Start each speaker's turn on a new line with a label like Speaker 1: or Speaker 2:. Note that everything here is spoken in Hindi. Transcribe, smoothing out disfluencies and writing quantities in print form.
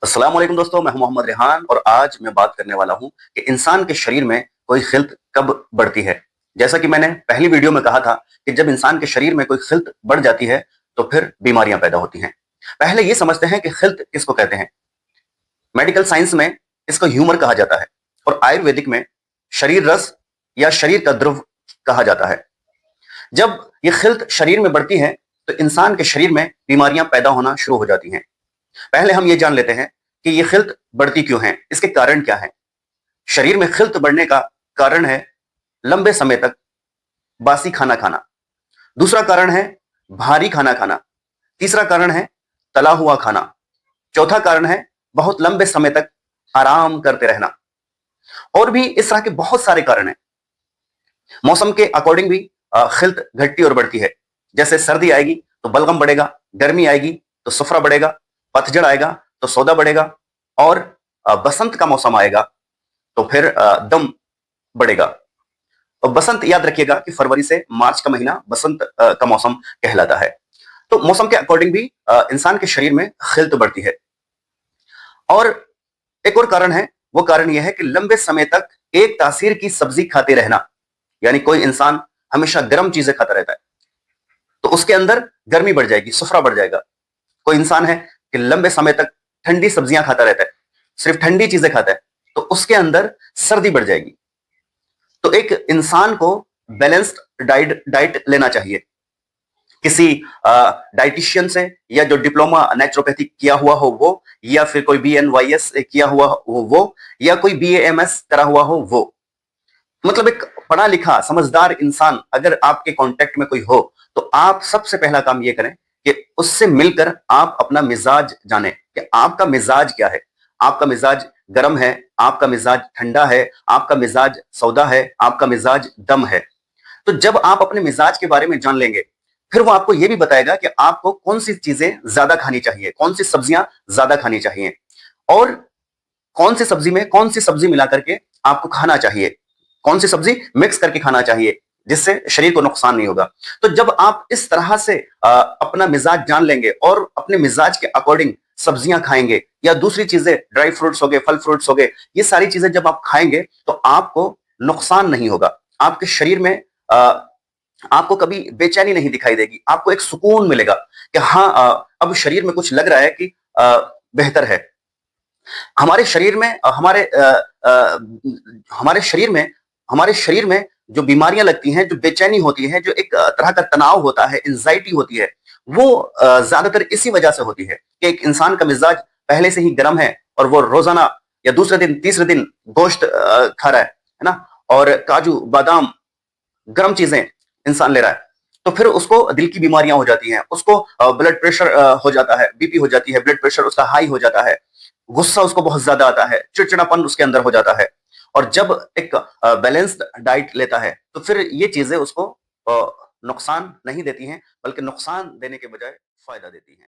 Speaker 1: अस्सलाम वालेकुम दोस्तों, मैं हूं मोहम्मद रेहान और आज मैं बात करने वाला हूं कि इंसान के शरीर में कोई खिल्त कब बढ़ती है। जैसा कि मैंने पहली वीडियो में कहा था कि जब इंसान के शरीर में कोई खिल्त बढ़ जाती है तो फिर बीमारियां पैदा होती हैं। पहले ये समझते हैं कि खिल्त किसको कहते हैं। मेडिकल साइंस में इसको ह्यूमर कहा जाता है और आयुर्वेदिक में शरीर रस या शरीर का द्रव कहा जाता है। जब ये खिल्त शरीर में बढ़ती है तो इंसान के शरीर में बीमारियां पैदा होना शुरू हो जाती हैं। पहले हम ये जान लेते हैं कि ये खिल्त बढ़ती क्यों है, इसके कारण क्या है। शरीर में खिल्त बढ़ने का कारण है लंबे समय तक बासी खाना खाना। दूसरा कारण है भारी खाना खाना। तीसरा कारण है तला हुआ खाना। चौथा कारण है बहुत लंबे समय तक आराम करते रहना। और भी इस तरह के बहुत सारे कारण हैं। मौसम के अकॉर्डिंग भी खिल्त घटती और बढ़ती है। जैसे सर्दी आएगी तो बलगम बढ़ेगा, गर्मी आएगी तो सफरा बढ़ेगा, पतझड़ आएगा तो सौदा बढ़ेगा और बसंत का मौसम आएगा तो फिर दम बढ़ेगा। और बसंत याद रखिएगा कि फरवरी से मार्च का महीना बसंत का मौसम कहलाता है। तो मौसम के अकॉर्डिंग भी इंसान के शरीर में खिल्त बढ़ती है। और एक और कारण है, वो कारण यह है कि लंबे समय तक एक तासीर की सब्जी खाते रहना। यानी कोई इंसान हमेशा गर्म चीजें खाता रहता है तो उसके अंदर गर्मी बढ़ जाएगी, सफरा बढ़ जाएगा। कोई इंसान है कि लंबे समय तक ठंडी सब्जियां खाता रहता है, सिर्फ ठंडी चीजें खाता है, तो उसके अंदर सर्दी बढ़ जाएगी। तो एक इंसान को बैलेंस्ड डाइट लेना चाहिए। किसी डाइटिशियन से, या जो डिप्लोमा नेचुरोपैथी किया हुआ हो वो, या फिर कोई BNYS किया हुआ हो वो, या कोई BAMS करा हुआ हो वो। मतलब एक पढ़ा लिखा समझदार इंसान अगर आपके कांटेक्ट में कोई हो तो आप सबसे पहला काम ये करें कि उससे मिलकर आप अपना मिजाज जाने कि आपका मिजाज क्या है। आपका मिजाज गर्म है, आपका मिजाज ठंडा है, आपका मिजाज सौदा है, आपका मिजाज दम है। तो जब आप अपने मिजाज के बारे में जान लेंगे फिर वो आपको ये भी बताएगा कि आपको कौन सी चीजें ज्यादा खानी चाहिए, कौन सी सब्जियां ज्यादा खानी चाहिए और कौन सी सब्जी में कौन सी सब्जी मिला करके आपको खाना चाहिए, कौन सी सब्जी मिक्स करके खाना चाहिए जिससे शरीर को नुकसान नहीं होगा। तो जब आप इस तरह से अपना मिजाज जान लेंगे और अपने मिजाज के अकॉर्डिंग सब्जियां खाएंगे या दूसरी चीजें, ड्राई फ्रूट्स हो गए, फल फ्रूट्स हो गए, ये सारी चीजें जब आप खाएंगे तो आपको नुकसान नहीं होगा। आपके शरीर में आपको कभी बेचैनी नहीं दिखाई देगी, आपको एक सुकून मिलेगा कि हाँ, अब शरीर में कुछ लग रहा है कि बेहतर है। हमारे शरीर में हमारे शरीर में जो बीमारियां लगती हैं, जो बेचैनी होती है, जो एक तरह का तनाव होता है, एंजाइटी होती है, वो ज्यादातर इसी वजह से होती है कि एक इंसान का मिजाज पहले से ही गर्म है और वो रोजाना या दूसरे दिन तीसरे दिन गोश्त खा रहा है ना, और काजू बादाम गर्म चीजें इंसान ले रहा है, तो फिर उसको दिल की बीमारियां हो जाती हैं, उसको ब्लड प्रेशर हो जाता है, बीपी हो जाती है, ब्लड प्रेशर उसका हाई हो जाता है, गुस्सा उसको बहुत ज्यादा आता है, चिड़चिड़ापन उसके अंदर हो जाता है। और जब एक बैलेंस्ड डाइट लेता है तो फिर ये चीजें उसको नुकसान नहीं देती हैं, बल्कि नुकसान देने के बजाय फायदा देती हैं।